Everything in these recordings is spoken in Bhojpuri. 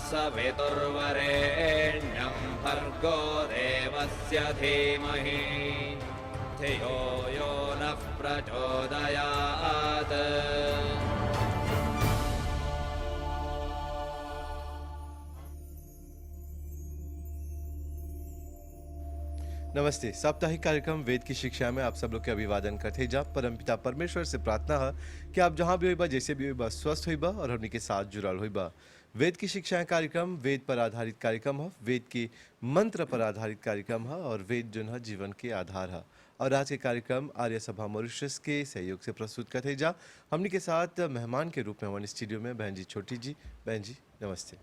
सवितुर्वरेण्यं भर्गो देवस्य धीमहि धियो यो नः प्रचोदयात्। नमस्ते। साप्ताहिक कार्यक्रम वेद की शिक्षा में आप सब लोग के अभिवादन करते जा। परमपिता परमेश्वर से प्रार्थना है कि आप जहाँ भी होइबा, जैसे भी होइबा, स्वस्थ होइबा और हमनी के साथ जुड़ल होइबा। वेद की शिक्षाएं कार्यक्रम वेद पर आधारित कार्यक्रम है, वेद के मंत्र पर आधारित कार्यक्रम है और वेद जो है जीवन के आधार है। और आज के कार्यक्रम आर्य सभा मॉरिशस के सहयोग से प्रस्तुत करते जा। हमनी के साथ मेहमान के रूप में हमारे स्टूडियो में बहन जी छोटी जी। बहन जी नमस्ते।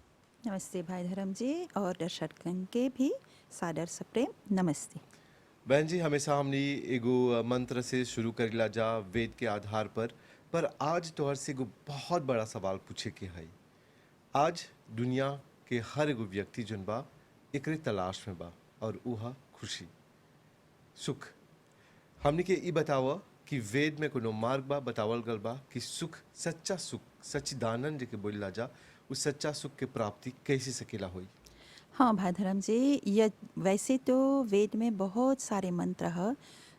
नमस्ते भाई धर्म जी और दर्शकगण के भी सादर सप्रेम नमस्ते। बहन जी हमेशा हमने एगो मंत्र से शुरू करेला जा वेद के आधार पर आज तोहर से एगो बहुत बड़ा सवाल पूछे के है। आज दुनिया के हर एगो व्यक्ति जन बा एकरे तलाश में बा और उहा खुशी सुख। हमने के ई बतावा कि वेद में कोनो मार्ग बा बतावल गल बा कि सुख सच्चा सुख सच्चिदानंद के बोलला जा उस सच्चा सुख के प्राप्ति कैसे सकेला होई। हाँ भाई धर्म जी, यह वैसे तो वेद में बहुत सारे मंत्र है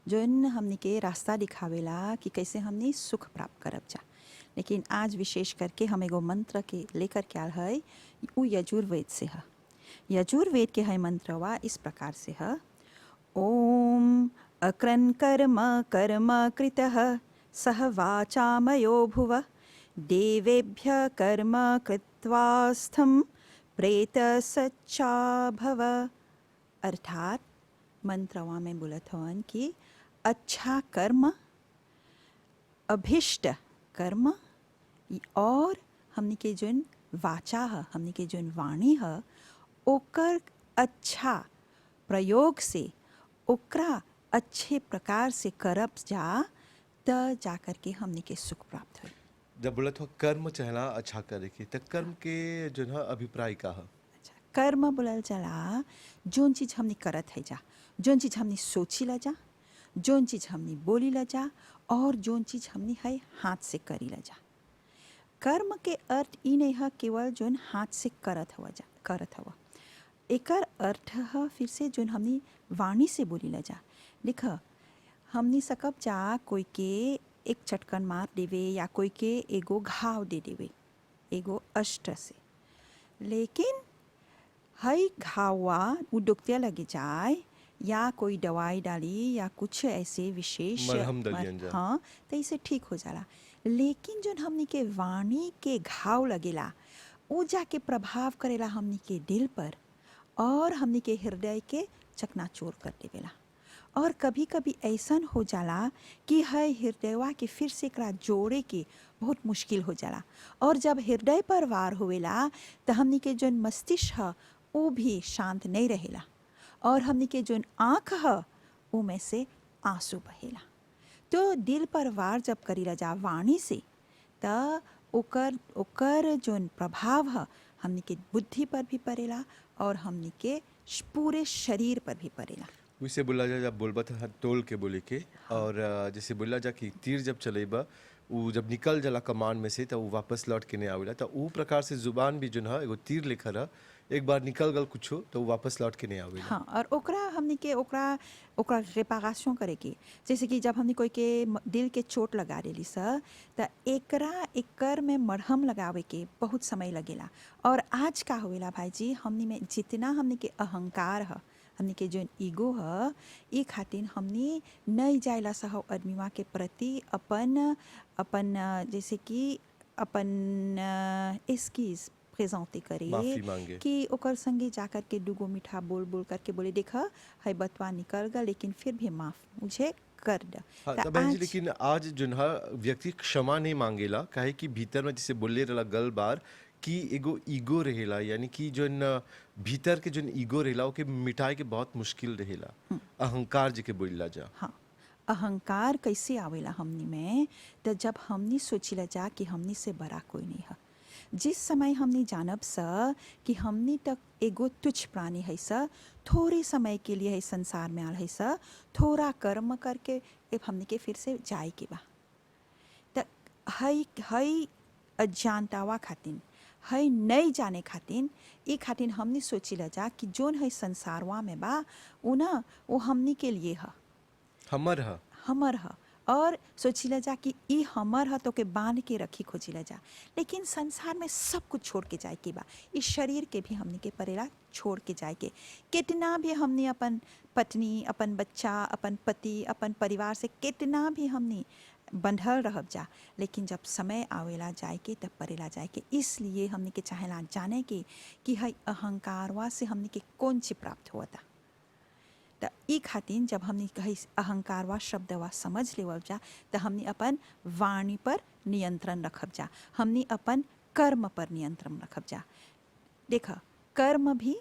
जो हमने के रास्ता दिखावेला कि कैसे हमने सुख प्राप्त करब जा। लेकिन आज विशेष करके हम एगो मंत्र के लेकर के आल है, वो यजुर्वेद से है। यजुर्वेद के है मंत्रवा इस प्रकार से है। ओम अक्रन कर्म कर्म कृतः सह वाचामयो भुव देवेभ्य कर्म कृत्वास्थं प्रेत सच्चा भव। अर्थात मंत्रवा में बोलत हवन कि अच्छा कर्म, अभिष्ट कर्म और हमनी के जोन वाचा है, हमनी के जोन वाणी है, ओकर अच्छा प्रयोग से ओकरा अच्छे प्रकार से करब जा त जाकर के हमनी के सुख प्राप्त हो। जब बोलत हो कर्म चहला अच्छा करे के त कर्म के जो है अभिप्राय का है। अच्छा, कर्म बोलल चला जोन चीज़ हमनी करत है जा, जोन चीज़ हमनी सोची ला जा, जोन चीज़ हमनी बोली ला जा और जोन चीज़ हमनी है हाथ से करी ला जा। कर्म के अर्थ ई नहीं है केवल जोन हाथ से करत हवा। एकर अर्थ है फिर से जोन हमनी वाणी से बोली ला जा। देख हमनी सकब जा कोई के एक चटकन मार देवे या कोई के एगो घाव दे देवे एगो अस्त्र से, लेकिन हई घावा वो दुखते लगे जाए या कोई दवाई डाली या कुछ ऐसे विशेष हाँ तो इसे ठीक हो जाला। लेकिन जो हमनी के वाणी के घाव लगेला वो जाके प्रभाव करेला हमनी के दिल पर और हमनी के हृदय के चकनाचूर कर देवेला। और कभी कभी ऐसा हो जाला कि है हृदयवा के फिर से एकरा जोड़े के बहुत मुश्किल हो जाला। और जब हृदय पर वार होवेला तो हमनी के जोन मस्तिष्क है वो भी शांत नहीं रहेला और हमनी के जोन आँख है वो में से आंसू बहेला। तो दिल पर वार जब करीला जा वाणी से त ओकर जोन प्रभाव है हमनी के बुद्धि पर भी पड़ेला और हमनी के पूरे शरीर पर भी पड़ेला। वैसे बोला जा जब बोलबा था तोल के बोले के और जैसे बोला जा कि तीर जब चलेबा वो जब निकल जाला कमान में से तो वो वापस लौट के नहीं आवेला। तो वो प्रकार से जुबान भी जो है एगो तीर लेखा रहा, एक बार निकल गल कुछो तो वो वापस लौट के नहीं आवेला। हाँ, और ओकरा हमनी के ओकरा रिपारेशन करे के, जैसे कि जब हमनी कोई के दिल के चोट लगा देली स त एकर में मरहम लगावे के बहुत समय लगेला। और आज का होवेला भाई जी, हमनी में जितना हमनी के अहंकार है, हमनी के जोन ईगो है, ई खातिर हमनी नहीं जायला सह आदमीवा के प्रति अपन जैसे कि अपन एस्कीज प्रेजेंटे करे कि ओकर संगे जाकर के दुगो मीठा बोल बोल करके बोले देखा है बतवा निकल गया लेकिन फिर भी माफ मुझे कर दे। हाँ, बहन जी लेकिन आज जो है व्यक्ति क्षमा नहीं मांगेला काहे कि भीतर में जैसे बोले रहा गल बार कि एगो ईगो रहेला, यानी कि जो भीतर के जो ईगो रहेला ओके मिटाए के बहुत मुश्किल रहेला। अहंकार जी के बोलला जा। हाँ, अहंकार कैसे आवेला हमनी में, तो जब हमनी सोचिला जा कि हमनी से बड़ा कोई नहीं है। जिस समय हमनी जानब स कि हमनी तक एगो तुच्छ प्राणी है स, थोड़े समय के लिए है संसार में आल है स, थोड़ा कर्म करके एक हमनी के फिर से जाए के बा। त हई अज्ञानतावा खातिन है नहीं जाने खातिन ई खातिन हमनी सोचिला जा कि जोन है संसारवा में बा उ ना वो हमनी के लिए है, हमर ह हमर ह। और सोचिला जा कि ई हमर ह तो के बांध के रखी खोजिला जा, लेकिन संसार में सब कुछ छोड़ के जाए के बा। इस शरीर के भी हमनी के परेला छोड़ के जाए के। कितना भी हमनी अपन पत्नी, अपन बच्चा, अपन पति, अपन परिवार से कितना भी हमनी बंधल रहब जा, लेकिन जब समय आवेला जाए के तब परेला जाए के। इसलिए हमनी के चाहेला जाने के कि है अहंकारवा से हमनी के कौन चीज प्राप्त हुआ था। त ई खातिन जब हमनी कही अहंकारवा शब्दवा समझ लेवल जा त हमनी अपन वाणी पर नियंत्रण रखब जा, हमनी अपन कर्म पर नियंत्रण रखब जा। देखा कर्म भी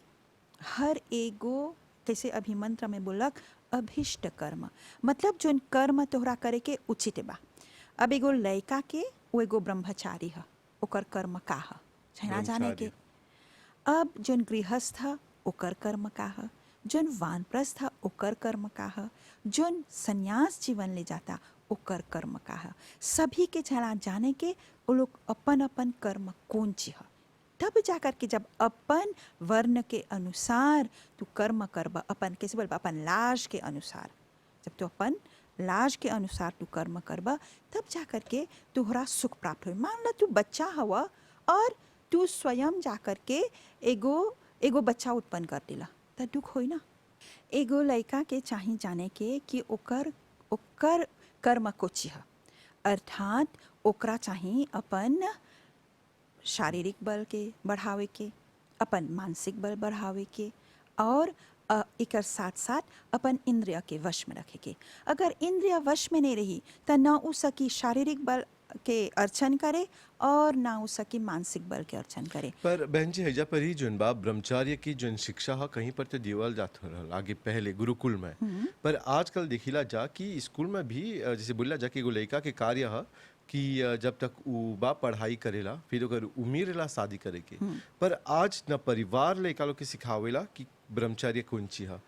हर एगो, जैसे अभी मंत्र में बोलक अभिष्ट कर्म, मतलब जोन कर्म तोहरा करे के उचित बा। अब एगो लड़का के वो एगो ब्रह्मचारी है, ओकर कर्म का है चाहे ना जाने के। अब जोन गृहस्थ है ओकर कर्म का है, जोन वानप्रस्थ है ओकर कर्म का है, जोन संन्यास जीवन ले जाता ओकर कर्म का है। सभी के चला जाने के वो लोग अपन अपन कर्म कौन ची है, तब जाकर के जब अपन वर्ण के अनुसार तू कर्म करब, अपन कैसे बोल अपन लाज के अनुसार, जब तू अपन लाज के अनुसार तू कर्म करब तब जाकर के तुहरा सुख प्राप्त हो। मान ला तू बच्चा हवा और तू स्वयं जाकर के एगो बच्चा उत्पन्न कर दिला त दुख होई ना। एगो लड़का के चाही जाने के कि ओकर कर्म कोची है, अर्थात ओकरा चाही अपन शारीरिक बल के बढ़ावे के, अपन मानसिक बल बढ़ावे के, और एकर साथ साथ अपन इंद्रिय के वश में रखे के। अगर इंद्रिय वश में नहीं रही तो न उ सकी शारीरिक बल के अर्चन करे और ना उ सकी मानसिक बल के अर्चन करे। पर बहन जी हैजा पर ही जोन बा ब्रह्मचार्य की जोन शिक्षा है कहीं पर तो देवल जात रहल आगे पहले गुरुकुल में, पर आजकल देखिला जा कि स्कूल में भी जैसे बोला जा कि एगो लड़का के कार्य है कि जब तक उ बा पढ़ाई करेला फिर ओकर उम्र रहेला शादी करे के। पर आज न परिवार लड़का लोग के सिखावेला कि ब्रह्मचर्य कौन ची है।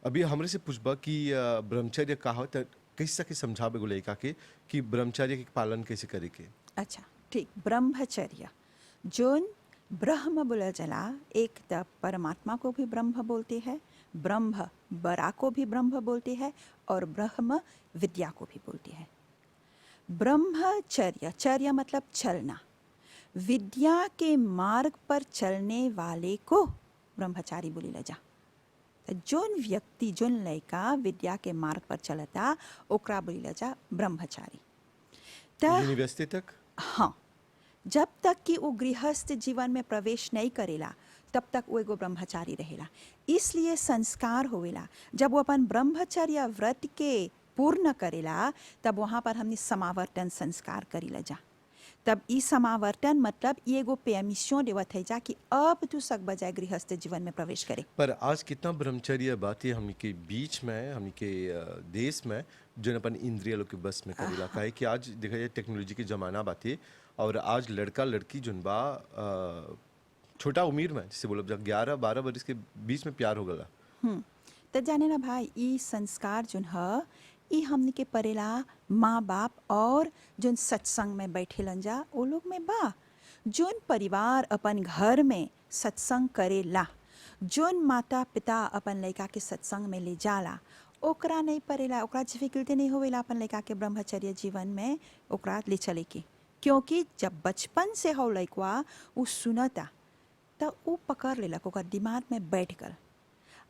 अभी हमरे से पूछबा कि ब्रह्मचर्य का हो त कैसे के समझावे एगो लड़का के कि ब्रह्मचर्य के पालन कैसे करे के। अच्छा ठीक, ब्रह्मचर्य जोन ब्रह्म बोला जला, एक त परमात्मा को भी ब्रह्म बोलते हैं, ब्रह्म बरा को भी ब्रह्म बोलते हैं और ब्रह्म विद्या को भी बोलते हैं। ब्रह्मचर्य, चर्य मतलब चलना, विद्या के मार्ग पर चलने वाले को ब्रह्मचारी बोली ला जा। जोन व्यक्ति जोन लड़का विद्या के मार्ग पर चलता ओकरा बोली ला जा ब्रह्मचारी। यूनिवर्सिटी तक हाँ, जब तक कि वो गृहस्थ जीवन में प्रवेश नहीं करेला तब तक वो एगो ब्रह्मचारी रहेला। इसलिए संस्कार होवेला जब वो अपन ब्रह्मचर्य व्रत के पूर्ण करेला तब वहाँ पर हमने समावर्तन संस्कार करीला जा। तब ई समावर्तन मतलब ये एगो परमिशन देवत है जा कि अब तू सक बजाय गृहस्थ जीवन में प्रवेश करे। पर आज कितना ब्रह्मचर्य बातें हम के बीच में, हम के देश में जो अपन इंद्रिय लोग के बस में करेला। काहे कि आज देखा जाए टेक्नोलॉजी के जमाना बातें और आज लड़का लड़की जोन बा छोटा उम्र में जैसे बोलब जब 11-12 वर्ष के बीच में प्यार हो गला। तो जाने ना भाई ई संस्कार जोन है ई हमने के परेला माँ बाप और जोन सत्संग में बैठे लन जा वो लोग में बा। जोन परिवार अपन घर में सत्संग करेला, जोन माता पिता अपन लड़का के सत्संग में ले जाला, ओकरा नहीं परेला, ओकरा डिफिकल्टी नहीं होवेला अपन लड़का के ब्रह्मचर्य जीवन में ओकरा ले चले के। क्योंकि जब बचपन से हो लड़का वो सुनता तो वो पकड़ लेलक, ओकर दिमाग में बैठ गल।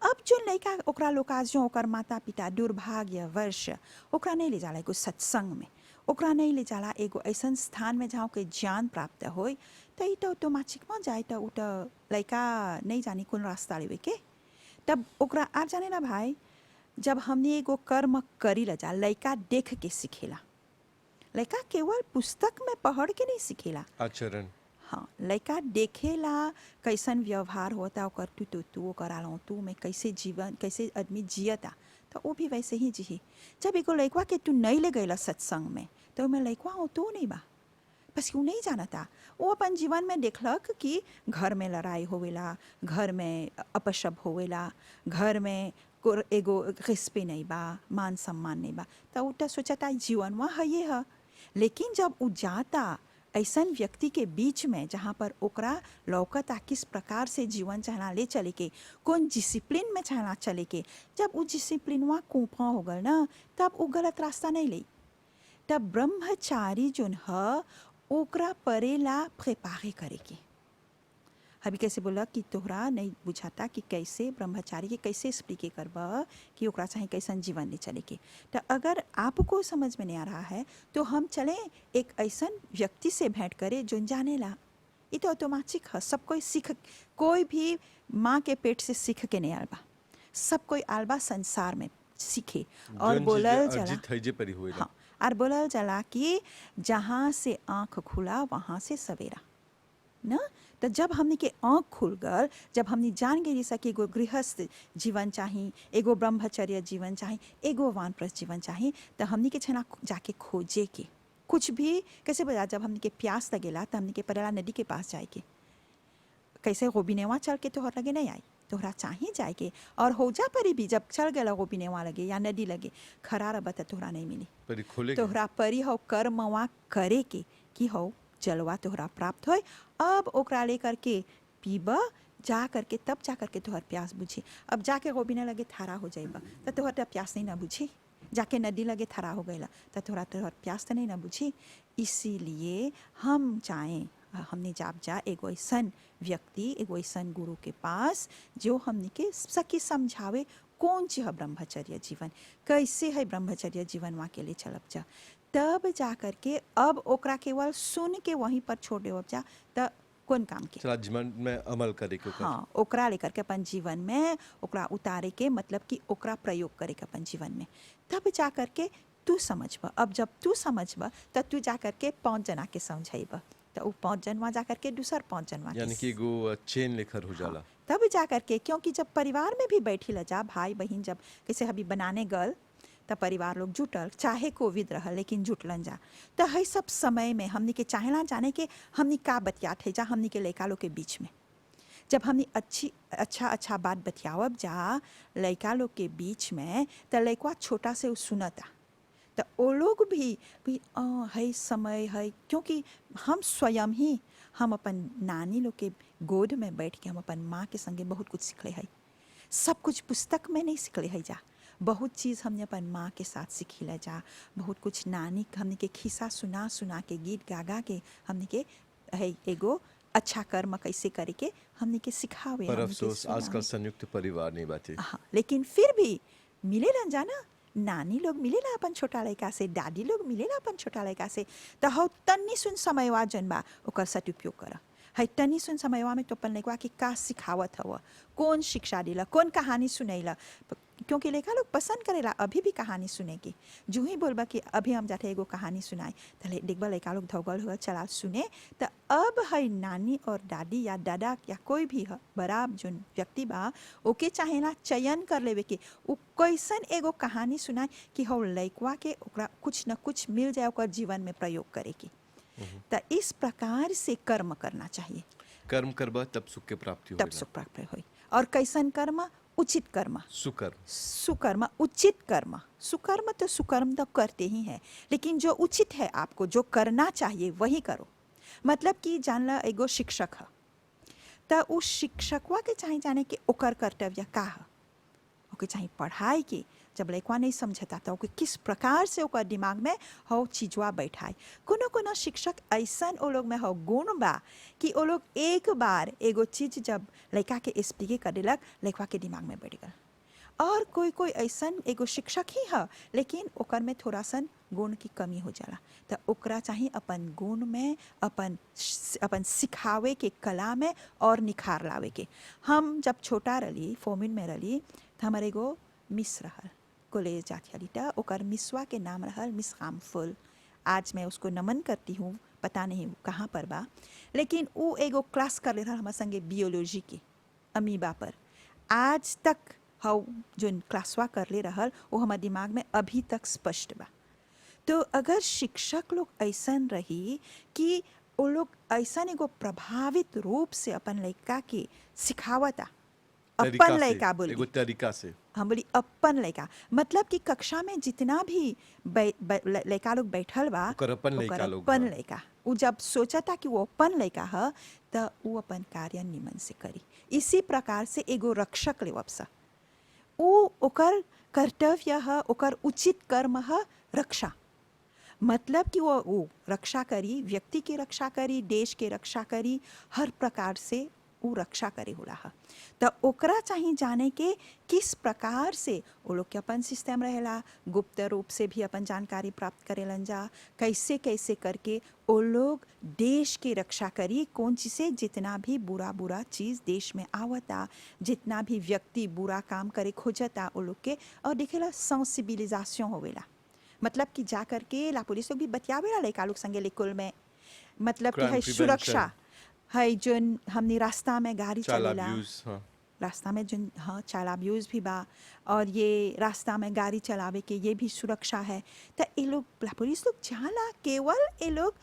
अब जो लड़का ओकरा लोग जो ओकर माता पिता दुर्भाग्यवश ओकरा नहीं ले जाला एगो सत्संग में, ओकरा नहीं ले जाला एगो ऐसा स्थान में जहाँ के ज्ञान प्राप्त होई, तो ये तो ऑटोमेटिक में जाए तो उ तो लड़का नहीं जानी कौन रास्ता लेवे के। तब ओकरा आ जाने ना भाई, जब हमने एगो कर्म करी ला जा लड़का देख के सीखेला, लड़का केवल पुस्तक में पढ़ के नहीं सीखेला, आचरण। हाँ, लड़का देखेला कैसन व्यवहार होता ओकर तू ओकर आलो तू में कैसे जीवन कैसे आदमी जियता तो वो भी वैसे ही जी। जब एगो लड़का के तू नहीं ले गईला सत्संग में तो मैं लड़का हो तो नहीं बा, बस क्यों नहीं जानता। वो अपन जीवन में देखलक कि घर में लड़ाई होवेला, घर में अपशब होवेला, घर में एगो रिस्पेक्ट नहीं बा, मान सम्मान नहीं बा, तो वो तो सोचता जीवन वहाँ है ये है। लेकिन जब वो जाता ऐसन व्यक्ति के बीच में जहाँ पर ओकरा लौकता किस प्रकार से जीवन चाहना ले चले के, कौन डिसिप्लिन में चाहना चले के, जब वो डिसिप्लिनवा कोपा हो गल ना, तब वो गलत रास्ता नहीं ले। तब ब्रह्मचारी जोन ह ओकरा परेला प्रेपारे करे के। अभी कैसे बोला कि तोहरा नहीं बुझाता कि कैसे ब्रह्मचारी के कैसे एक्सप्लिके करबा कि ओकरा चाहे कैसन जीवन ले चले के। तो अगर आपको समझ में नहीं आ रहा है तो हम चले एक ऐसन व्यक्ति से भेंट करे जो जाने ला। ये तो ऑटोमेटिक है, सब कोई सीख, कोई भी माँ के पेट से सीख के नहीं आलबा, सब कोई आलबा संसार में सीखे। और बोलल चला, हाँ, और बोलल चला कि जहाँ से आँख खुला वहाँ से सवेरा ना। तो जब हमने के आँख खुल गल, जब हमने जान गई जैसा कि एगो गृहस्थ जीवन चाहिए, एगो ब्रह्मचर्य जीवन चाहिए, एगो वानप्रस्थ जीवन चाहिए, तो हमने के छना जाके खोजे के कुछ भी कैसे बता। जब हमने के प्यास लगेला तो हमने के परेला नदी के पास जाए के, कैसे गोबिनेवा चढ़ के तोहर लगे नहीं आई, तोहरा चाहिए जाए के। और हो जा परी भी जब चढ़ गया गोबिनेवा लगे या नदी लगे, खरा रबा तो तोहरा नहीं मिली। तोहरा परी हो कर्मवा करे के कि हो जलवा तोहरा प्राप्त होय। अब ओकरा ले करके पीबा जा करके, तब जा करके तोहर प्यास बुझी। अब जाके गोबिने लगे थारा हो जाइबा तो तोहर प्यास नहीं ना बुझी, जाके नदी लगे थारा हो गईला तो तोहर प्यास तो नहीं ना बुझी। इसीलिए हम चाहें, हमने जा एगो ऐसन व्यक्ति, एगो ऐसन गुरु के पास जो हमने के सकी समझावे कौन चीज है ब्रह्मचर्य जीवन, कैसे है ब्रह्मचर्य जीवन वहाँ के लिए चलब जा। तब जा करके अब ओकरा केवल सुन के वहीं पर छोड़ देव जा, तब कौन काम के जीवन में अमल करे के, हाँ, ओकरा लेकर के अपन जीवन में ओकरा उतारे के, मतलब कि ओकरा प्रयोग करे के अपन जीवन में। तब जा करके तू समझबा। अब जब तू समझबा तब तू जा करके 5 जना के समझाइबा, तो वो 5 जनवा जा करके दूसर 5 जनवा, यानी कि एगो चेन लेकर हो जाला। तब जा करके, क्योंकि जब परिवार में भी बैठी ल जा, भाई बहन जब कैसे अभी बनाने गल तब परिवार लोग जुटल, चाहे कोविड रहा लेकिन जुटलन जा। तो है सब समय में हमनी के चाहेला जाने के हमनी का बतियात है जा हमनी के लड़का लोग के बीच में। जब हमनी अच्छा बात बतियावब जा लड़का लोग के बीच में, तो लड़का छोटा से सुनता, तो वो लोग भी है समय है, क्योंकि हम स्वयं ही हम अपन नानी लोग के गोद में बैठ के हम अपन माँ के संगे बहुत कुछ सीखले है। सब कुछ पुस्तक में नहीं सीखले है जा, बहुत चीज़ हमने अपन माँ के साथ सीखिला जा, बहुत कुछ नानी हमने के खिस्सा सुना के, गीत गा के हमने के है एगो अच्छा कर्म कैसे करे के हमने के सिखावे। पर अफसोस आजकल संयुक्त परिवार नहीं बाटे। हाँ, लेकिन फिर भी मिले रह जाना, नानी लोग मिलेला अपन छोटा लड़का से, दादी लोग मिलेला अपन छोटा लड़का से, तो हो तन्नी सुन समयवा जनबा ओकर सदुपयोग करा। है तनी सुन समयवा में तो अपन लड़का के का सिखावत हवा, कौन शिक्षा दिला, कौन कहानी सुनैला, क्योंकि लड़का लोग पसंद करेला अभी भी कहानी सुने की। जो ही बोलबा कि अभी हम जाते एगो कहानी सुनाए तो देखबा लड़का लोग धौगल हुआ चला सुने। तो अब है नानी और दादी या दादा या कोई भी बड़ा जो व्यक्ति बा ओके चाहेला चयन कर लेवे के वो कैसन एगो कहानी सुनाए कि हो लड़का के ओकरा कुछ न कुछ मिल जाए ओकर जीवन में प्रयोग करे की। तो इस प्रकार से कर्म करना चाहिए। कर्म करबा तब सुख के प्राप्ति होई, तब सुख प्राप्ति होई। और कैसन कर्म? उचित कर्म, सुकर्म, उचित कर्म। सुकर्म तो सुकर्म तो करते ही हैं, लेकिन जो उचित है आपको जो करना चाहिए वही करो। मतलब कि जानला एगो शिक्षक है तो उस शिक्षकवा के चाहे जाने के ओकर कर्तव्य का है, ओके चाहे पढ़ाई के। जब लड़का नहीं समझता तो ओके किस प्रकार से ओकर दिमाग में हो चीजवा बैठाए। कोनो शिक्षक ऐसा ओ लोग में हो गुण बा कि ओ लोग एक बार एगो चीज जब लड़का के एक्सप्लिके कर दिलक लड़का के दिमाग में बैठ गल। और कोई ऐसा एगो शिक्षक ही है लेकिन ओकर में थोड़ा सा गुण की कमी हो जाला, तो ओकरा चाहिए अपन गुण में अपन सिखावे के कला में और निखार लावे के। हम जब छोटा रही फोमिन में रही तो हमारे एगो मिस रहल कॉलेज जाती हली, तो ओकर मिसवा के नाम रहल मिस रामफुल। आज मैं उसको नमन करती हूँ, पता नहीं कहाँ पर बा, लेकिन वो एगो क्लास कर ले रहा हमारे संगे बियोलॉजी की अमीबा पर। आज तक हाउ जो क्लासवा कर ले रहल वो हमारे दिमाग में अभी तक स्पष्ट बा। तो अगर शिक्षक लोग ऐसा रही कि वो लोग ऐसा एगो प्रभावित रूप से अपन लड़का के सिखावता, अपन लड़का बोली एगो तरीका से, हम बोली अपन लड़का, मतलब कि कक्षा में जितना भी लड़का लोग बैठल बा ओकर अपन लड़का वो जब सोचा था कि वो अपन लड़का है तो वो अपन कार्य निमन से करी। इसी प्रकार से एगो रक्षक ले वपसा वो ओकर कर्तव्य है, ओकर उचित कर्म है रक्षा। मतलब कि वो रक्षा करी, व्यक्ति की रक्षा करी, देश के रक्षा करी, हर प्रकार से वो रक्षा करे होला है। तो ओकरा चाहिए जाने के किस प्रकार से वो लोग के अपन सिस्टम रहेला, गुप्त रूप से भी अपन जानकारी प्राप्त करेलन जा, कैसे कैसे करके वो लोग देश की रक्षा करी। कौन चीज़ से जितना भी बुरा बुरा चीज़ देश में आवता, जितना भी व्यक्ति बुरा काम करे खोजता वो लोग के, और देखेला सेंसिबिलिजेशन होवेला। मतलब कि जा करके ला पुलिस लोग भी बतियावेला लड़का लोग संगे लेकुल में, मतलब कि Crime है prevention. सुरक्षा है। जोन हमने रास्ता में गाड़ी चाइल्ड चलेला, अब्यूज, हाँ रास्ता में जोन हाँ चाइल्ड अब्यूज़ भी बा, और ये रास्ता में गाड़ी चलावे के ये भी सुरक्षा है। तो ये लोग पुलिस लोग जाला केवल ये लोग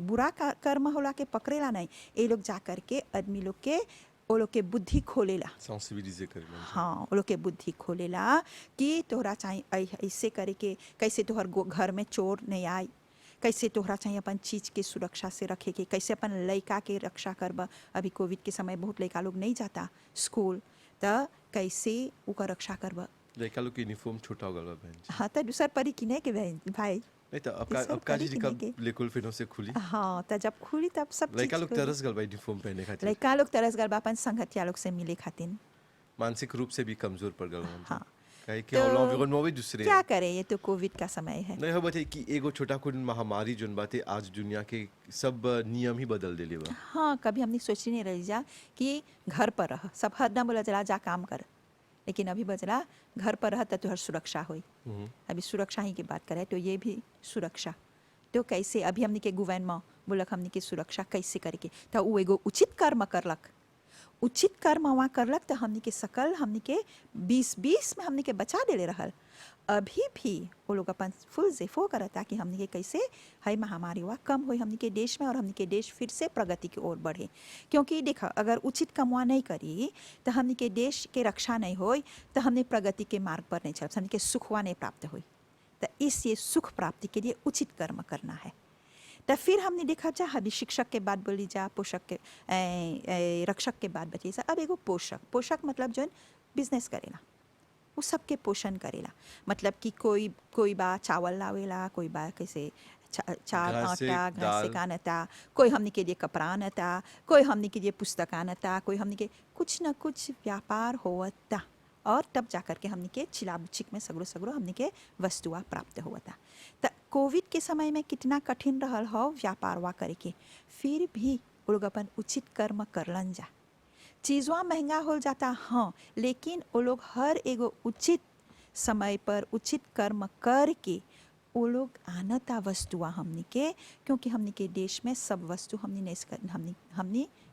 बुरा कर्म होला के पकड़ेला नहीं, ये लोग जा करके आदमी लोग के वो लोग के बुद्धि खोलेला। सेंसिबिलिजे करेला। हाँ वो लोग के बुद्धि खोलेला कि तोहरा चाहिए ऐसे करे के, कैसे तोहर घर में चोर नहीं आए, कैसे तोहरा चाहिए अपन चीज़ के सुरक्षा से रखे के, कैसे अपन लड़का के रक्षा करबा। अभी कोविड के समय बहुत लड़का लोग नहीं जाता स्कूल, तो कैसे उका रक्षा करबा। लड़का लोग की यूनिफॉर्म छोटा हो गया बहन जी। हाँ तो दूसर परी किने के भाई। नहीं तो दूसर अब का परी जी किने कब के। लेकुल फिर से खुली। हाँ तो जब खुली तब सब लड़का चीज़ लोग खुली। तरस गल भाई यूनिफॉर्म पहनने खातिर। लड़का लोग तरस गल बा अपन संगतिया लोग से मिले खातिर। मानसिक रूप से भी कमजोर पड़ गए। हाँ कहे कि तो और एनवायरनमेंट भी दूसरे क्या करें, ये तो कोविड का समय है। नहीं हो बताइए कि एगो छोटा कुन महामारी जोन बातें आज दुनिया के सब नियम ही बदल देले बा। हाँ कभी हमने सोची नहीं रही जा कि घर पर रह, सब हरदम बोला चला जा काम कर, लेकिन अभी बजला घर पर रह तो तुहर सुरक्षा हुई। अभी सुरक्षा ही की बात करें तो ये भी सुरक्षा तो कैसे अभी हमने के गवर्नमेंट बोलक हमने के सुरक्षा कैसे करके, तो वो एगो उचित कर्म करलक, उचित कर्म वहाँ करलक तो हमने के सकल हमने के 2020 में हमने के बचा देले रहल। अभी भी वो लोग अपन फुल जेफो करता कि हमने के कैसे है महामारी हुआ कम हुई हमने के देश में, और हमने के देश फिर से प्रगति की ओर बढ़े। क्योंकि देखा अगर उचित कमवा नहीं करी तो हमने के देश के रक्षा नहीं होई, तो हमने प्रगति के मार्ग पर नहीं चल, हमने के सुखवा नहीं प्राप्त हुई। तो इसलिए सुख प्राप्ति के लिए उचित कर्म करना है। तो फिर हमने देखा जा अभी शिक्षक के बाद बोली जा, पोषक के रक्षक के बाद बची जा, अब एगो पोषक। पोषक मतलब जो बिजनेस करेला वो सबके पोषण करेला। मतलब कि कोई बा चावल लावेला, कोई बा कैसे चार आटा घास से कानता, कोई हमने के लिए कपड़ा आनता, कोई हमने के लिए पुस्तक आनता, कोई हमने के कुछ न कुछ व्यापार होता, और तब जाकर के हमने के चिलाबुचिक में सगरो सगरो हमने के वस्तुआ प्राप्त हुआ था। तो कोविड के समय में कितना कठिन रहल हो व्यापारवा करे के, फिर भी वो लोग अपन उचित कर्म करलन जा। चीज़वा महंगा हो जाता हाँ, लेकिन वो लोग हर एगो उचित समय पर उचित कर्म करके वो लोग आनता वस्तुआ हमने के, क्योंकि हमने के देश में सब वस्तु हमने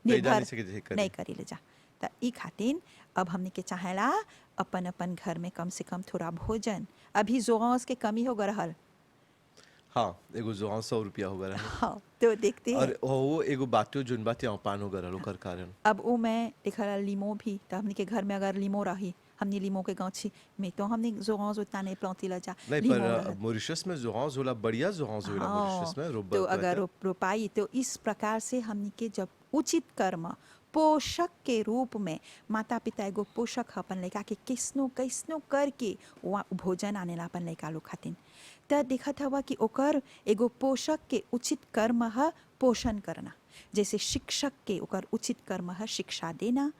निर्भर नहीं करी ले जा। तो ई खातिर अब हमने के चाहेला अपन अपन घर में कम से कम थोड़ा भोजन। अभी जोगांस के कमी हो गल, हाँ एगो जो 100 रुपया हो गया। हाँ तो देखते हैं। और वो एगो बातियो जोन बातें अपान हो गया ओकर कारण। अब वो मैं देखा लीमो भी, तो हमने के घर में अगर लीमो रही, हमने लीमो के गाछी में तो हमने जोगांस उतना नहीं प्लांटी ला जा। नहीं पर मॉरिशस में जोगांस होला, बढ़िया जोगांस होला मॉरिशस में तो अगर रोपाई तो इस प्रकार से हमने के जब उचित कर्म पोषक के रूप में माता पिता एगो पोषक अपन लड़का के कैसनो कैसनो करके वहाँ भोजन आनेला अपन लड़का लोग खातिर। तो देखत हवा कि ओकर एगो पोषक के उचित कर्म है पोषण करना, जैसे शिक्षक के ओकर उचित कर्म है शिक्षा देना,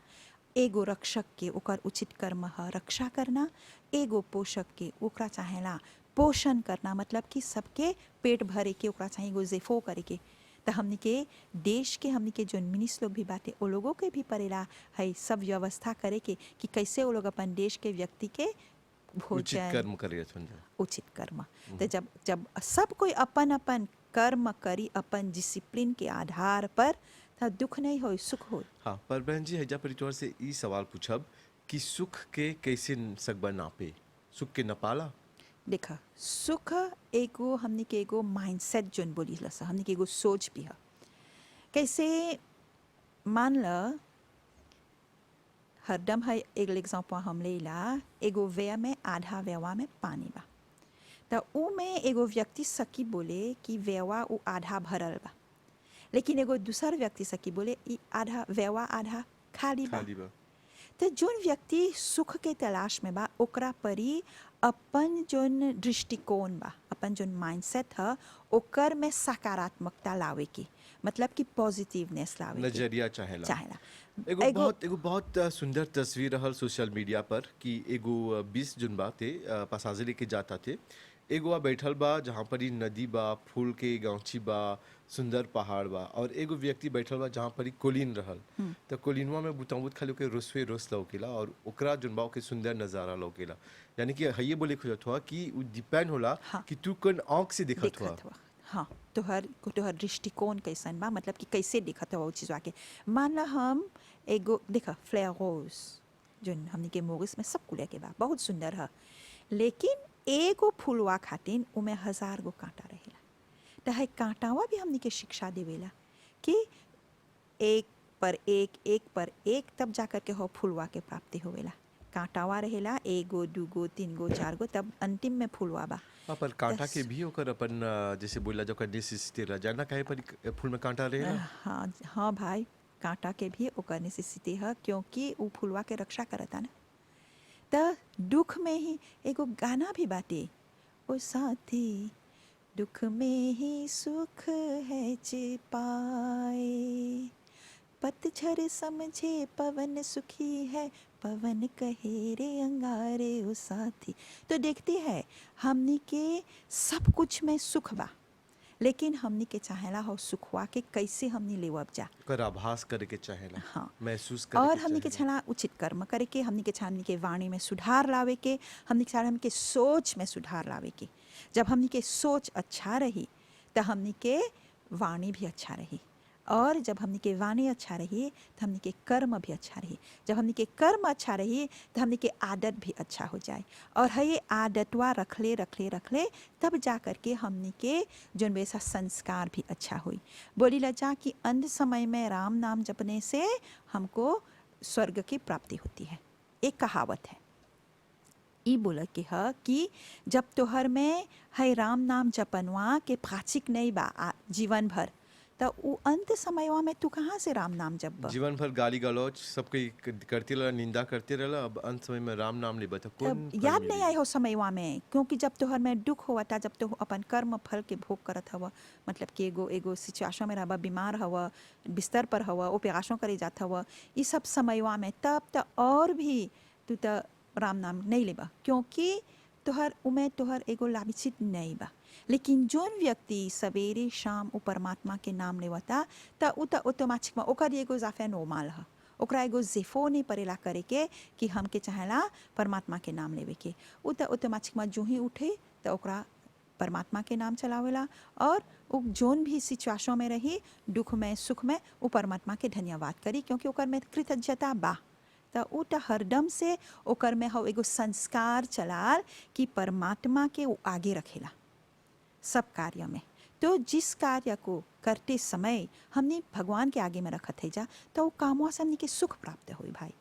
एगो रक्षक के ओकर उचित कर्म है रक्षा करना, एगो पोषक के ओकरा चाहेला पोषण करना, मतलब कि सबके पेट भरे के ओकरा चाहे एगो जेफो करे के। तो हमने के देश के हमने के जो मिनिस लोग भी बाटे वो लोगों के भी पड़ेला है सब व्यवस्था करे के कि कैसे वो लोग अपन देश के व्यक्ति के उचित कर्म करे। उचित कर्म तो जब सब कोई अपन अपन कर्म करी अपन डिसिप्लिन के आधार पर, तो दुख नहीं हो सुख हो। हाँ पर बहन जी हैजा परिवार से ई सवाल पूछब कि सुख के कैसे सकबा नापे, सुख के नपाला। देखा सुख एगो हमने के एगो माइंडसेट जोन बोली लसा, हमने के एगो सोच भी है। कैसे मान ल हरदम है एक एग्जाम्पल हम ले ला, एगो वेया में आधा वेवा में पानी बा, तो ऊ में एगो व्यक्ति सकी बोले कि वेवा ऊ आधा भरल बा, लेकिन एगो दूसर व्यक्ति सकी बोले ई आधा वेवा आधा खाली बा। खाली बा। तो जोन व्यक्ति सुख के तलाश में बा ओकरा परी अपन जोन दृष्टिकोण बा, अपन जोन माइंडसेट ह ओकर में सकारात्मकता लावे की, मतलब कि पॉजिटिवनेस लावे की नजरिया चाहेला। चाहेला। एगो बहुत सुंदर तस्वीर रहल सोशल मीडिया पर कि एगो 20 जुन बा थे पसाजे लेके जाता थे। एगो आ बैठल बा जहाँ पर ही नदी बा, फूल के गांची बा, सुंदर पहाड़ बा, और एगो व्यक्ति बैठल बा जहाँ पर ही कोलिन रहल। तो कोलिनवा में बुताबुत खाली ओके रोसवे रोस लौकेला और ओकरा जुन बा ओके सुंदर नजारा लौकेला। यानी कि हइये बोले खोजत हुआ कि उ डिपेंड होला हाँ। कि तू कौन आँख से देखत हुआ। देखत हुआ। हाँ, तोहर दृष्टिकोण कैसन बा, मतलब कि कैसे देखत हुआ वो चीज़ के। मान ला हम एगो देखा फ्लेयर रोज जोन हमनी के मोरिस में सब कुले के बा, बहुत सुंदर है, लेकिन एगो फूलवा खातिन उमे 1000 गो कांटा रहेला। तो है कांटावा भी हमनी के शिक्षा देवेला कि एक पर एक तब जाकर के हो फूलवा के प्राप्ति होवेला। कांटावा रहेला एगो दूगो तीनगो चारगो, तब अंतिम में फूलवा बा। हाँ, पर कांटा के भी ओकर अपन जैसे बोला जो कर नेसेसिटी रह जाना काहे पर फूल में कांटा रहेला। हाँ हाँ भाई, कांटा के भी ओकर नेसेसिटी है, क्योंकि उ फूलवा के रक्षा करता ना। त दुख में ही एगो गाना भी बाटे, ओ साथी दुख में ही सुख है छिपाए, पतझड़ समझे पवन सुखी है, पवन कहे रे अंगारे ओ साथी। तो देखते हैं हमनी के सब कुछ में सुख बा, लेकिन हमनी के चाहेला हो सुखवा के कैसे हमनी लेवब जा। कर आभास करे के चाहेला। हाँ। महसूस करे और के हमनी के चाहेला। छला उचित कर्म करे के, हमनी के हमनी के वाणी में सुधार लावे के, हमनी के हमनी के सोच में सुधार लावे के। जब हमनी के सोच अच्छा रही तो हमनी के वाणी भी अच्छा रही, और जब हमनी के वाणी अच्छा रही तो हमनी के कर्म भी अच्छा रही। जब हमनी के कर्म अच्छा रही तो हमनी के आदत भी अच्छा हो जाए, और है ये आदतवा रखले रखले रखले तब जा कर के हमनी के जोन वैसा संस्कार भी अच्छा हुई। बोली ला जा कि अंत समय में राम नाम जपने से हमको स्वर्ग की प्राप्ति होती है। एक कहावत है, ई बोला कि है कि जब तोहर में है राम नाम जपनवा के प्राचिक नहीं बा जीवन भर, तो उ अंत समयवा में तू कहाँ से राम नाम जप। जीवन भर गाली गलौज सब कोई करते रहा, निंदा करते रहा, अब अंत समय में राम नाम ले बता कौन फल याद नहीं मिली? आई हो समयवा में, क्योंकि जब तोहर में दुख हुआ था, जब तो अपन कर्म फल के भोग करत हवा, मतलब कि एगो सिचुएशन में रहबा, बीमार हवा, बिस्तर पर हवा, ऑपरेशन करे जात हवा, ये सब समयवा में, तब तो और भी तू तो राम नाम नहीं लेबा, क्योंकि तोहर उमें तोहर एगो लाभिचित नहीं बा। लेकिन जोन व्यक्ति सवेरे शाम उ परमात्मा के नाम लेवता, त उ त ऑटोमेटिक में ओकर एगो जाफे नॉर्मल है, ओकरा एगो जेफो नहीं पड़ेला करे के कि हमके चाहेला परमात्मा के नाम लेवे के। उ त ऑटोमेटिक में जो ही उठे तो ओकरा परमात्मा के नाम चलावेला, और उ जोन भी सिचुएशन में रही, दुख में सुख में, उ परमात्मा के धन्यवाद करी, क्योंकि ओकर में कृतज्ञता बा। तो उ त हरदम से ओकर में हो एगो संस्कार चलाल कि परमात्मा के वो आगे रखेला सब कार्य में। तो जिस कार्य को करते समय हमने भगवान के आगे में रखत है जा, तो वो कामवा से हमने के सुख प्राप्त हुई भाई।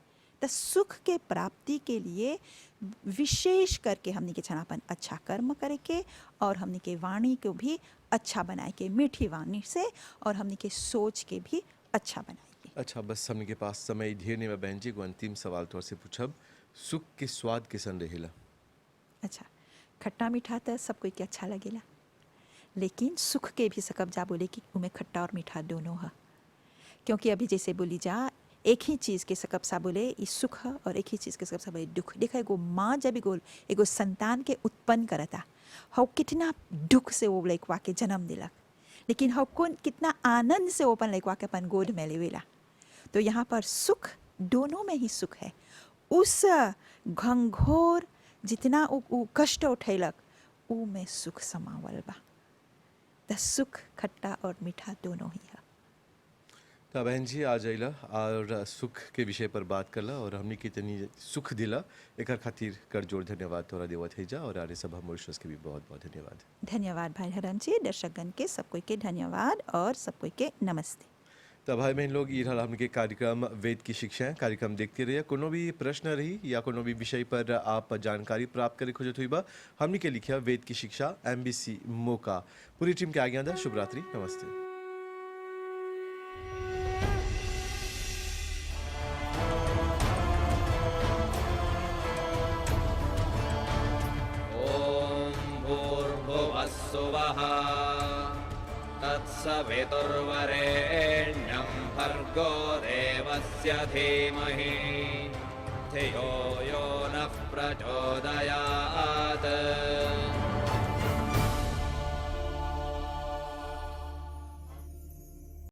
तो सुख के प्राप्ति के लिए विशेष करके हमने के छनापन अच्छा कर्म करे के, और हमने के वाणी को भी अच्छा बनाए के, मीठी वाणी से, और हमने के सोच के भी अच्छा बनाए के। अच्छा, बस हमने के पास समय ढेर नहीं बा बहन जी, को अंतिम सवाल तौर से पूछब, सुख के स्वाद किसन रहेला? अच्छा, खट्टा मीठा तो सब कोई के अच्छा लगेला, लेकिन सुख के भी सकब जा बोले कि उमें खट्टा और मीठा दोनों है। क्योंकि अभी जैसे बोली जा, एक ही चीज़ के सकब सा बोले ये सुख है, और एक ही चीज़ के सकब सा बोले दुख। देखा एगो माँ जब एगो संतान के उत्पन्न करता, हौ कितना दुख से वो लड़कवा के जन्म दिलक, लेकिन हौ कौन कितना आनंद से वो अपन लड़कवा के अपन गोद में लेवेला। तो यहाँ पर सुख दोनों में ही सुख है। उस घंघोर जितना उ कष्ट उठैलक, उ में सुख समावल बा। तो सुख खट्टा और मीठा दोनों ही है। तो बहन जी आ जाइला और सुख के विषय पर बात करला, और हमने कितनी सुख दिला एक खातिर कर जोड़ धन्यवाद तोरा देवत है जा, और आर्य सभा मॉरिशस के भी बहुत बहुत धन्यवाद। धन्यवाद भाई हरन जी, दर्शकगण के सब कोई के धन्यवाद, और सब कोई के नमस्ते। तब भाई बहन लोग ये रहा हमने के कार्यक्रम वेद की शिक्षा कार्यक्रम देखते रहिए। कोनो भी प्रश्न रही या कोनो भी विषय पर आप जानकारी प्राप्त करे खोजत हुई बा हमने के लिखिया वेद की शिक्षा MBC मोका। पूरी टीम के आगे आदा शुभ रात्रि, नमस्ते। भूर्भुवस्सुवः तत्सवितुर्वरेण्यं भर्गो देवस्य धीमहि धियो यो नः प्रचोदयात्।